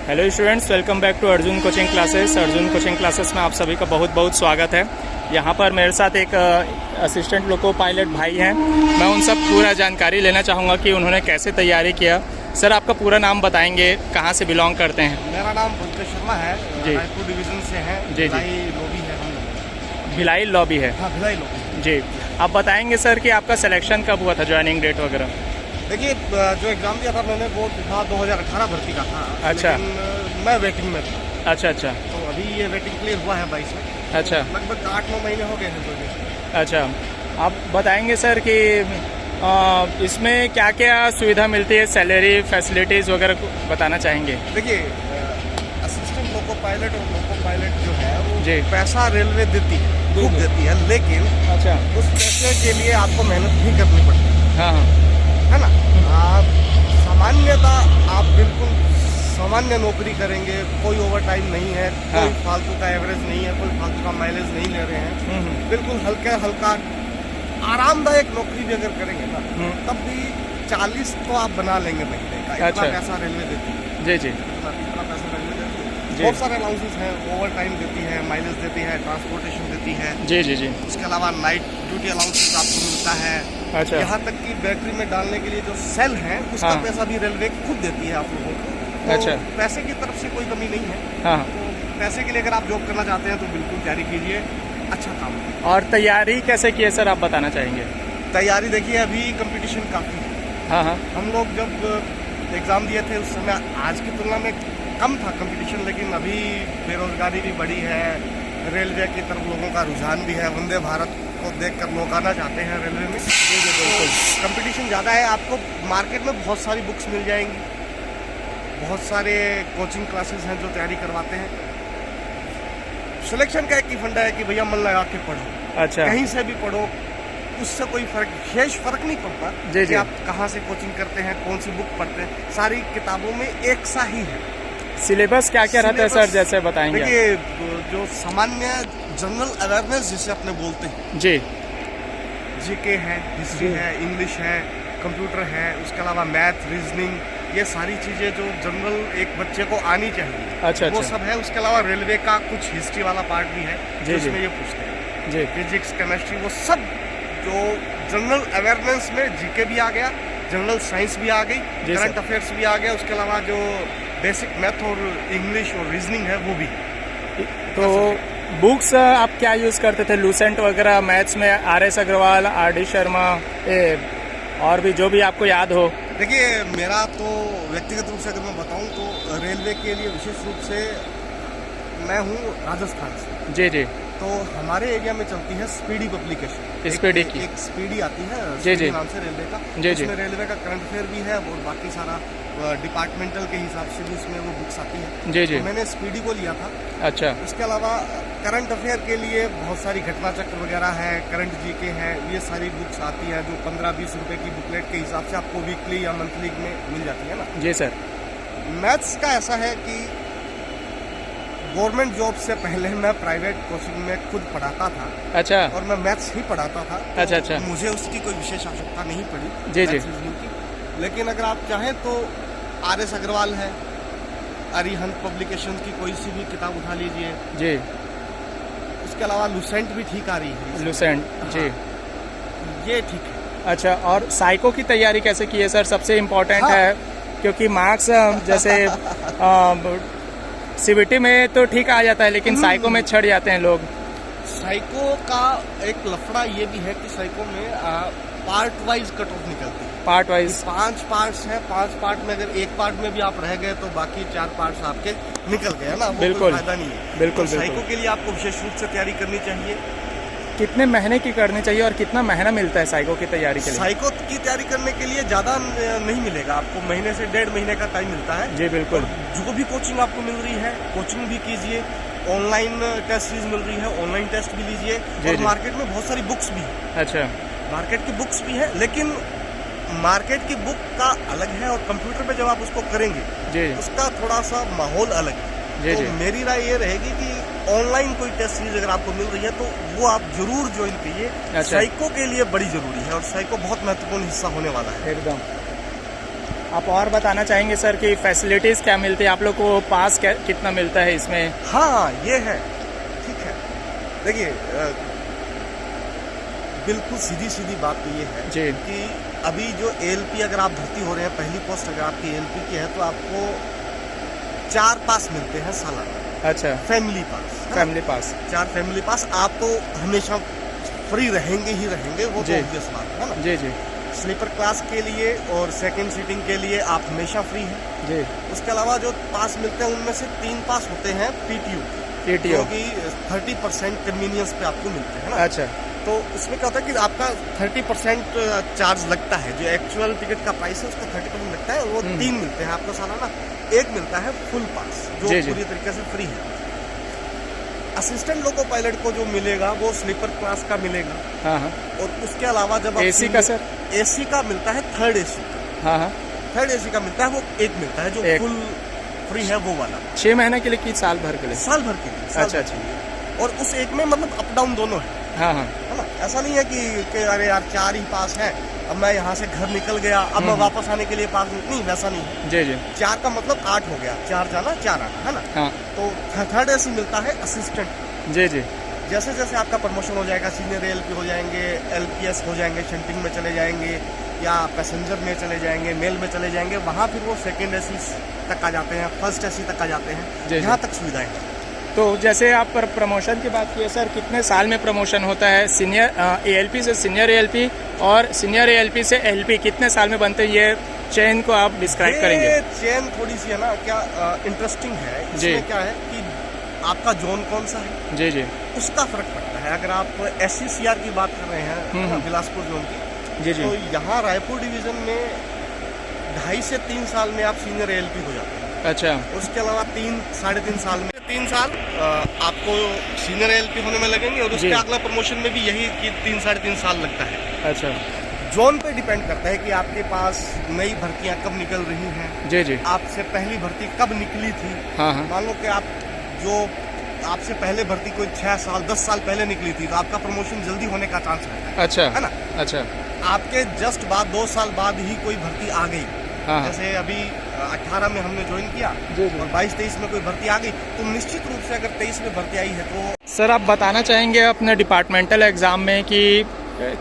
Hello students, welcome back to Arjun coaching classes. Arjun coaching classes में आप सभी का बहुत बहुत स्वागत है। यहाँ पर मेरे साथ एक असिस्टेंट लोको पायलट भाई हैं। मैं उन सब पूरा जानकारी लेना चाहूँगा कि उन्होंने कैसे तैयारी किया। सर, आपका पूरा नाम बताएंगे, कहाँ से बिलोंग करते हैं? मेरा नाम पंकज शर्मा है, रायपुर डिवीज़न से है। जी भिलाई लॉबी है हम लोग। भिलाई लॉबी है? हाँ, भिलाई लॉबी। जी, आप बताएंगे सर कि आपका सिलेक्शन कब हुआ था, ज्वाइनिंग डेट वगैरह? देखिए, जो एग्ज़ाम दिया था मैंने वो था 2018 भर्ती का था। अच्छा। लेकिन मैं वेटिंग में था। अच्छा। तो अभी ये वेटिंग क्लियर हुआ है 22 में। अच्छा। लगभग 8-9 महीने हो गए हैं मुझे। अच्छा, आप बताएंगे सर कि इसमें क्या क्या सुविधा मिलती है, सैलरी फैसिलिटीज़ वगैरह बताना चाहेंगे? देखिए, असिस्टेंट लोको पायलट और लोको पायलट जो है वो जी। पैसा रेलवे देती है, खूब देती है, लेकिन अच्छा। उस पैसे के लिए आपको मेहनत भी करनी पड़ती है। हाँ, है ना। आप सामान्यतः आप बिल्कुल सामान्य नौकरी करेंगे, कोई ओवर टाइम नहीं है, हाँ। कोई फालतू का एवरेज नहीं है, कोई फालतू का माइलेज नहीं ले रहे हैं। बिल्कुल हल्का आरामदायक नौकरी भी अगर करेंगे ना तब भी 40 तो आप बना लेंगे महीने का। इतना अच्छा। पैसा रेलवे देती है। जी। इतना पैसा रेलवे देती है। जी। बहुत सारे अलाउंसेस हैं, ओवर टाइम देती है, माइलेज देती है, ट्रांसपोर्टेशन देती है। जी। उसके अलावा नाइट ड्यूटी अलाउंसेस आपको मिलता है। अच्छा। यहाँ तक कि बैटरी में डालने के लिए जो सेल है उसका हाँ। पैसा भी रेलवे खुद देती है आप लोगों को। तो अच्छा। पैसे की तरफ से कोई कमी नहीं है। हाँ। तो पैसे के लिए अगर आप जॉब करना चाहते हैं तो बिल्कुल तैयारी कीजिए, अच्छा काम है। और तैयारी कैसे की है सर, आप बताना चाहेंगे? तैयारी देखिए, अभी कंपटीशन काफ़ी है। हाँ। हम लोग जब एग्ज़ाम दिए थे उस समय आज की तुलना में कम था कंपटीशन, लेकिन अभी बेरोजगारी भी बढ़ी है, रेलवे की तरफ लोगों का रुझान भी है, वंदे भारत को देखकर लोग आना चाहते हैं रेलवे में। कंपटीशन ज़्यादा है। आपको मार्केट में बहुत सारी बुक्स मिल जाएंगी, बहुत सारे कोचिंग क्लासेस हैं जो तैयारी करवाते हैं। सिलेक्शन का एक ही फंडा है कि भैया मन लगा के पढ़ो। अच्छा। कहीं से भी पढ़ो, उससे कोई विशेष फर्क नहीं पड़ता जी। कि आप कहाँ से कोचिंग करते हैं, कौन सी बुक पढ़ते हैं। सारी किताबों में एक सा ही है। सिलेबस क्या क्या रहता है सर, जैसे बताएंगे? देखिए, जो सामान्य जनरल अवेयरनेस जिसे अपने बोलते हैं, जी। जीके है, हिस्ट्री है, इंग्लिश है, कंप्यूटर है, उसके अलावा मैथ, रीजनिंग, ये सारी चीज़ें जो जनरल एक बच्चे को आनी चाहिए, अच्छा। वो सब है। उसके अलावा रेलवे का कुछ हिस्ट्री वाला पार्ट भी है जिसमें ये पूछते हैं। जी। फिजिक्स, केमिस्ट्री, वो सब जो जनरल अवेयरनेस में जीके भी आ गया, जनरल साइंस भी आ गई, करंट अफेयर्स भी आ गया। उसके अलावा जो बेसिक मैथ और इंग्लिश और रीजनिंग है वो भी। तो बुक्स आप क्या यूज़ करते थे? लूसेंट वगैरह, मैथ्स में RS अग्रवाल, RD शर्मा, और भी जो भी आपको याद हो? देखिए, मेरा तो व्यक्तिगत रूप से अगर मैं बताऊं तो रेलवे के लिए विशेष रूप से मैं हूं राजस्थान से। जी। तो हमारे एरिया में चलती है स्पीडी पब्लिकेशन। स्पीडी की एक स्पीडी आती है जी नाम से रेलवे का। जी। उसमें रेलवे का करंट अफेयर भी है और बाकी सारा डिपार्टमेंटल के हिसाब से भी उसमें वो बुक्स आती है। जी। तो मैंने स्पीडी को लिया था। अच्छा। उसके अलावा करंट अफेयर के लिए बहुत सारी घटना चक्र वगैरह है, करंट जीके है, ये सारी बुक्स आती है जो 15-20 रुपए की बुकलेट के हिसाब से आपको वीकली या मंथली में मिल जाती है ना। जी सर। मैथ्स का ऐसा है कि गवर्नमेंट जॉब से पहले मैं प्राइवेट कोचिंग में खुद पढ़ाता था। अच्छा। और मैं मैथ्स ही पढ़ाता था। तो अच्छा। मुझे उसकी कोई विशेष आवश्यकता नहीं पड़ी। जी। की। लेकिन अगर आप चाहें तो RS अग्रवाल है, अरिहंत पब्लिकेशन की कोई सी भी किताब उठा लीजिए। जी। उसके अलावा लूसेंट भी ठीक आ रही है। लूसेंट। जी। ये ठीक है। अच्छा, और साइको की तैयारी कैसे की है सर? सबसे इम्पोर्टेंट है, क्योंकि मार्क्स जैसे CBT में तो ठीक आ जाता है, लेकिन साइको में छड़ जाते हैं लोग। साइको का एक लफड़ा ये भी है कि साइको में पार्ट वाइज कट ऑफ निकलती है। पार्ट वाइज 5 पार्ट्स हैं। 5 पार्ट में अगर एक पार्ट में भी आप रह गए तो बाकी 4 पार्ट्स आपके निकल गए, है ना। वो बिल्कुल। कोई फायदा नहीं है। बिल्कुल। साइको के लिए आपको विशेष रूप से तैयारी करनी चाहिए। कितने महीने की करनी चाहिए और कितना महीना मिलता है साइको की तैयारी के लिए? साइको की तैयारी करने के लिए ज़्यादा नहीं मिलेगा आपको, महीने से 1.5 महीने का टाइम मिलता है। जी बिल्कुल। जो भी कोचिंग आपको मिल रही है, कोचिंग भी कीजिए, ऑनलाइन टेस्ट सीरीज मिल रही है, ऑनलाइन टेस्ट भी लीजिए। और मार्केट में बहुत सारी बुक्स भी है। अच्छा। मार्केट की बुक्स भी है, लेकिन मार्केट की बुक का अलग है और कंप्यूटर पे जब आप उसको करेंगे जी उसका थोड़ा सा माहौल अलग है। जी। तो जी। मेरी राय ये रहेगी कि ऑनलाइन कोई टेस्ट सीरीज अगर आपको मिल रही है तो वो आप जरूर ज्वाइन कीजिए। अच्छा। साइको के लिए बड़ी जरूरी है और साइको बहुत महत्वपूर्ण हिस्सा होने वाला है। एकदम। आप और बताना चाहेंगे सर कि फैसिलिटीज़ क्या मिलती है आप लोग को, पास कितना मिलता है इसमें? हाँ ये है, ठीक है। देखिए बिल्कुल सीधी सीधी बात तो ये है जी। कि अभी जो ALP अगर आप भर्ती हो रहे हैं, पहली पोस्ट अगर आपकी ALP की है तो आपको 4 पास मिलते हैं सालाना। अच्छा, फैमिली पास, फैमिली पास। 4 फैमिली पास। आप तो हमेशा फ्री रहेंगे ही रहेंगे, वो तो जी। ऑब्वियस बात है ना। जी जी स्लीपर क्लास के लिए और सेकंड सीटिंग के लिए आप हमेशा फ्री हैं। जी। उसके अलावा जो पास मिलते हैं उनमें से 3 पास होते हैं PTO, PTO। जो कि 30% कन्वीनियंस पे आपको मिलते हैं ना। अच्छा। तो उसमें क्या होता है कि आपका 30% चार्ज लगता है, जो एक्चुअल टिकट का प्राइस है उसका 30% लगता है। वो 3 मिलते हैं आपको सालाना। एक मिलता है फुल पास जो जी, जी। पूरी तरीके से फ्री है। असिस्टेंट लोको पायलट को जो मिलेगा वो स्लीपर क्लास का मिलेगा। हाँ हाँ। और उसके अलावा जब आप AC का सर? AC का मिलता है, थर्ड AC। हाँ हाँ। थर्ड AC का मिलता है, वो एक मिलता है जो एक। फुल फ्री है, वो वाला 6 महीने के लिए कि साल भर के लिए? साल भर के लिए। साल अच्छा भर अच्छा। के लिए। और उस एक में मतलब अप डाउन दोनों है, हाँ हाँ। है ना। ऐसा नहीं है कि अरे यार 4 ही पास है, अब मैं यहाँ से घर निकल गया, अब मैं वापस आने के लिए पास नहीं, वैसा नहीं है। जी जी। 4 का मतलब 8 हो गया, 4 जाना 4 आना, है ना। हाँ। तो थर्ड AC मिलता है असिस्टेंट। जी जी। जैसे जैसे आपका प्रमोशन हो जाएगा, सीनियर ALP हो जाएंगे, LPS हो जाएंगे, शंटिंग में चले जाएंगे या पैसेंजर में चले जाएंगे, मेल में चले जाएंगे, वहाँ फिर वो सेकेंड AC तक आ जाते हैं, फर्स्ट AC तक आ जाते हैं। जी, यहाँ जी। तक सुविधाएं हैं। तो जैसे आप प्रमोशन की बात की सर, कितने साल में प्रमोशन होता है? सीनियर ALP से सीनियर ALP और सीनियर ALP से LP कितने साल में बनते हैं? ये चेन को आप डिस्क्राइब करेंगे? ये चेन थोड़ी सी है ना क्या इंटरेस्टिंग है। जी। इसमें क्या है कि आपका जोन कौन सा है, जी जी। उसका फर्क पड़ता है। अगर आप SCCR की बात कर रहे हैं ना, बिलासपुर जोन की, जी जी। तो यहाँ रायपुर डिवीजन में 2.5 से 3 साल में आप सीनियर ALP हो जाते हैं। अच्छा। उसके अलावा 3 साढ़े 3 साल में 3 साल आपको सीनियर ALP होने में लगेंगे और उसके जी। अगला प्रमोशन में भी यही कि 3 साढ़े 3 साल लगता है। अच्छा। जोन पे डिपेंड करता है कि आपके पास नई भर्तियां कब निकल रही हैं, जी जी। आपसे पहली भर्ती कब निकली थी। हाँ हाँ। मान लो कि आप जो आपसे पहले भर्ती कोई 6 साल 10 साल पहले निकली थी, तो आपका प्रमोशन जल्दी होने का चांस रहता है। अच्छा है ना। अच्छा। आपके जस्ट बाद 2 साल बाद ही कोई भर्ती आ गई, हाँ। जैसे अभी 18 में हमने ज्वाइन किया जी जी। और 22-23 में कोई भर्ती आ गई, तो निश्चित रूप से अगर 23 में भर्ती आई है तो। सर आप बताना चाहेंगे अपने डिपार्टमेंटल एग्ज़ाम में कि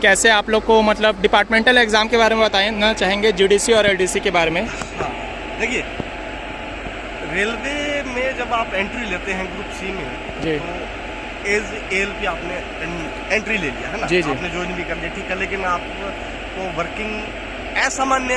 कैसे आप लोग को, मतलब डिपार्टमेंटल एग्ज़ाम के बारे में बताना चाहेंगे, GDC और LDC के बारे में? हाँ देखिए, रेलवे में जब आप एंट्री लेते हैं ग्रुप C में, जी। तो एज ALP आपने एंट्री ले लिया है ना। जी जी। आपने ज्वाइन भी कर लिया, ठीक है, लेकिन आपको वर्किंग असामान्य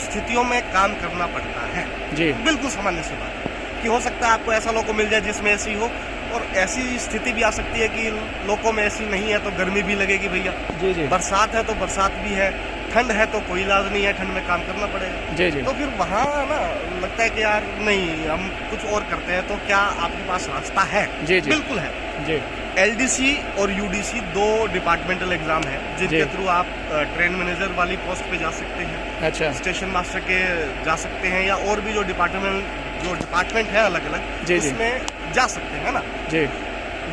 स्थितियों में काम करना पड़ता है। जी। बिल्कुल सामान्य सी बात है कि हो सकता है आपको ऐसा लोको मिल जाए जिसमें ऐसी हो, और ऐसी स्थिति भी आ सकती है कि लोको में ऐसी नहीं है तो गर्मी भी लगेगी भैया। जी जी। बरसात है तो बरसात भी है, ठंड है तो कोई इलाज नहीं है, ठंड में काम करना पड़ेगा। जी जी। तो फिर वहाँ ना लगता है कि यार नहीं, हम कुछ और करते हैं, तो क्या आपके पास रास्ता है? जी जी। बिल्कुल है। जी। LDC और UDC 2 डिपार्टमेंटल एग्जाम है जिनके जी। थ्रू आप ट्रेन मैनेजर वाली पोस्ट पे जा सकते हैं, अच्छा। स्टेशन मास्टर के जा सकते हैं, या और भी जो डिपार्टमेंट है अलग अलग, जी जी। उसमें जा सकते हैं ना। जी।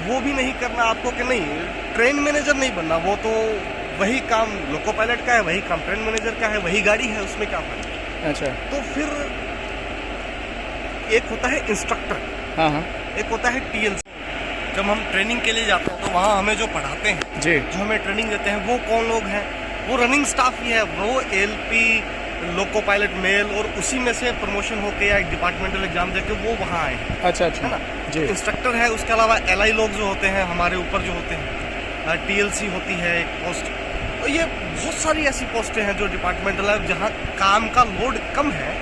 वो भी नहीं करना आपको कि नहीं ट्रेन मैनेजर नहीं बनना, वो तो वही काम लोको पायलट का है, वही काम ट्रेन मैनेजर का है, वही गाड़ी है, उसमें क्या फर्क है। अच्छा। तो फिर एक होता है इंस्ट्रक्टर, हाँ हाँ। एक होता है TLC। जब हम ट्रेनिंग के लिए जाते हैं तो वहाँ हमें जो पढ़ाते हैं, जी। जो हमें ट्रेनिंग देते हैं, वो कौन लोग हैं? वो रनिंग स्टाफ ही है, वो ALP लोको पायलट मेल, और उसी में से प्रमोशन होके या एक डिपार्टमेंटल एग्जाम देके वो वहाँ आए हैं, अच्छा है अच्छा। ना। जी। इंस्ट्रक्टर है, उसके अलावा LI लोग जो होते हैं हमारे ऊपर जो होते हैं, TLC होती है एक पोस्ट। तो ये बहुत सारी ऐसी पोस्टें हैं जो डिपार्टमेंटल है, जहाँ काम का लोड कम है,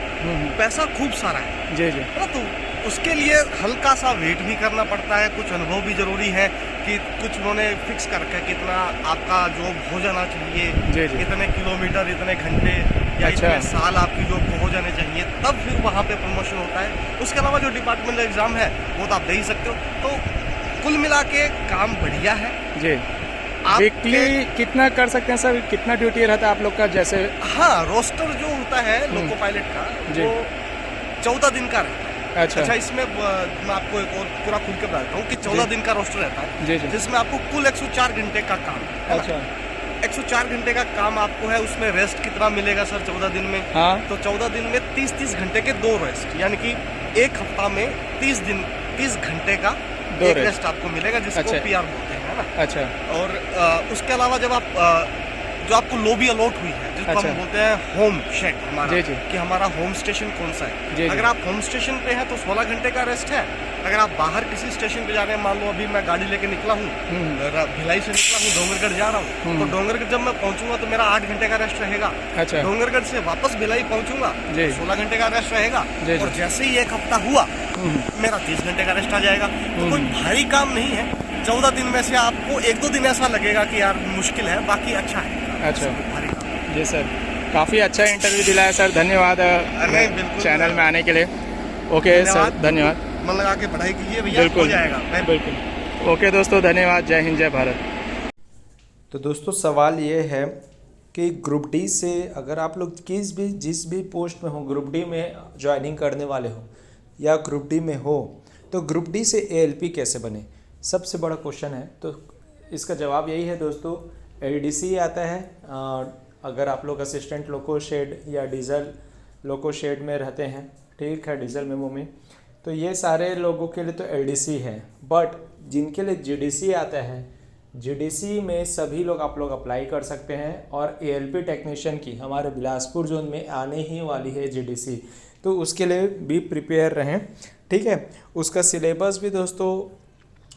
पैसा खूब सारा है, जी जी। है ना। तो उसके लिए हल्का सा वेट भी करना पड़ता है, कुछ अनुभव भी जरूरी है कि कुछ उन्होंने फिक्स कर रखा है कितना आपका जॉब हो जाना चाहिए, जी जी। इतने किलोमीटर, इतने घंटे या अच्छा। इतने साल आपकी जॉब को हो जाने चाहिए, तब फिर वहाँ पे प्रमोशन होता है। उसके अलावा जो डिपार्टमेंटल एग्जाम है वो तो आप दे ही सकते हो। तो कुल मिला के काम बढ़िया है। जी। आप वीकली कितना कर सकते हैं सर, कितना ड्यूटी रहता है आप लोग का? जैसे हाँ, रोस्टर जो होता है लोको पायलट का, जी। वो 14 दिन का रहता है। अच्छा। अच्छा, इसमें मैं आपको एक और पूरा खुल के बताता हूँ कि 14 दिन का रोस्टर रहता है, जी जी। जिसमें आपको कुल 104 घंटे का काम है ना। अच्छा। 104 घंटे का काम आपको है, उसमें रेस्ट कितना मिलेगा सर 14 दिन में? हाँ। तो 14 दिन में 30 घंटे के 2 रेस्ट, यानी कि एक हफ्ता में 30 घंटे का एक रेस्ट आपको मिलेगा, जिसको अच्छा। PR बोलते हैं, है ना? अच्छा। और उसके अलावा जब आप जो आपको लॉबी अलॉट हुई है, जिसको अच्छा। हम बोलते हैं होम शेड हमारा, जी, जी। कि हमारा होम स्टेशन कौन सा है। जी, जी। अगर आप होम स्टेशन पे हैं तो 16 घंटे का रेस्ट है। अगर आप बाहर किसी स्टेशन पे जा रहे हैं, मान लो अभी मैं गाड़ी लेके निकला हूँ, भिलाई से निकला हूँ, डोंगरगढ़ जा रहा हूँ, तो डोंगरगढ़ जब मैं पहुँचूंगा तो मेरा 8 घंटे का रेस्ट रहेगा। अच्छा। डोंगरगढ़ से वापस भिलाई पहुँचूंगा जी। तो 16 घंटे का रेस्ट रहेगा। जी, जी। और जैसे ही एक हफ्ता हुआ मेरा 30 घंटे का रेस्ट आ जाएगा। तो कोई भारी काम नहीं है। 14 दिन में से आपको 1-2 दिन ऐसा लगेगा कि यार मुश्किल है, बाकी अच्छा है। अच्छा। भारी काम। जी सर, काफ़ी अच्छा इंटरव्यू दिला है सर, धन्यवाद अरे बिल्कुल चैनल में आने के लिए। ओके सर, धन्यवाद। मन लगा के पढ़ाई कीजिए भैया, हो बिल्कुल जाएगा। बिल्कुल। ओके दोस्तों, धन्यवाद। जय हिंद, जय भारत। तो दोस्तों सवाल ये है कि ग्रुप डी से अगर आप लोग जिस भी पोस्ट में हो, ग्रुप डी में ज्वाइनिंग करने वाले हो या ग्रुप डी में हो, तो ग्रुप डी से ALP कैसे बने, सबसे बड़ा क्वेश्चन है। तो इसका जवाब यही है दोस्तों, ADC आता है। अगर आप लोग असिस्टेंट लोको शेड या डीजल लोको शेड में रहते हैं, ठीक है, डीजल मेमो में, तो ये सारे लोगों के लिए तो ADC है। बट जिनके लिए GDC आता है, GDC में सभी लोग आप लोग अप्लाई कर सकते हैं। और ALP टेक्नीशियन की हमारे बिलासपुर जोन में आने ही वाली है GDC, तो उसके लिए भी प्रिपेयर रहें, ठीक है। उसका सिलेबस भी दोस्तों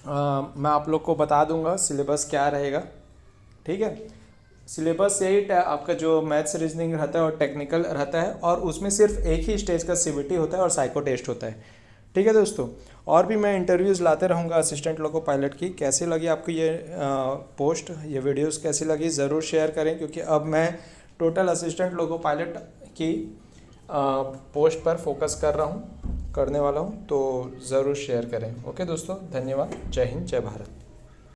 मैं आप लोग को बता दूंगा सिलेबस क्या रहेगा, ठीक है। सिलेबस यही आपका जो मैथ्स रीजनिंग रहता है और टेक्निकल रहता है, और उसमें सिर्फ एक ही स्टेज का CBT होता है और साइको टेस्ट होता है, ठीक है दोस्तों। और भी मैं इंटरव्यूज़ लाते रहूँगा असिस्टेंट लोको पायलट की। कैसी लगी आपको ये पोस्ट, ये वीडियोस कैसी लगी ज़रूर शेयर करें, क्योंकि अब मैं टोटल असिस्टेंट लोको पायलट की पोस्ट पर फोकस करने वाला हूँ, तो ज़रूर शेयर करें। ओके दोस्तों, धन्यवाद। जय हिंद, जय भारत।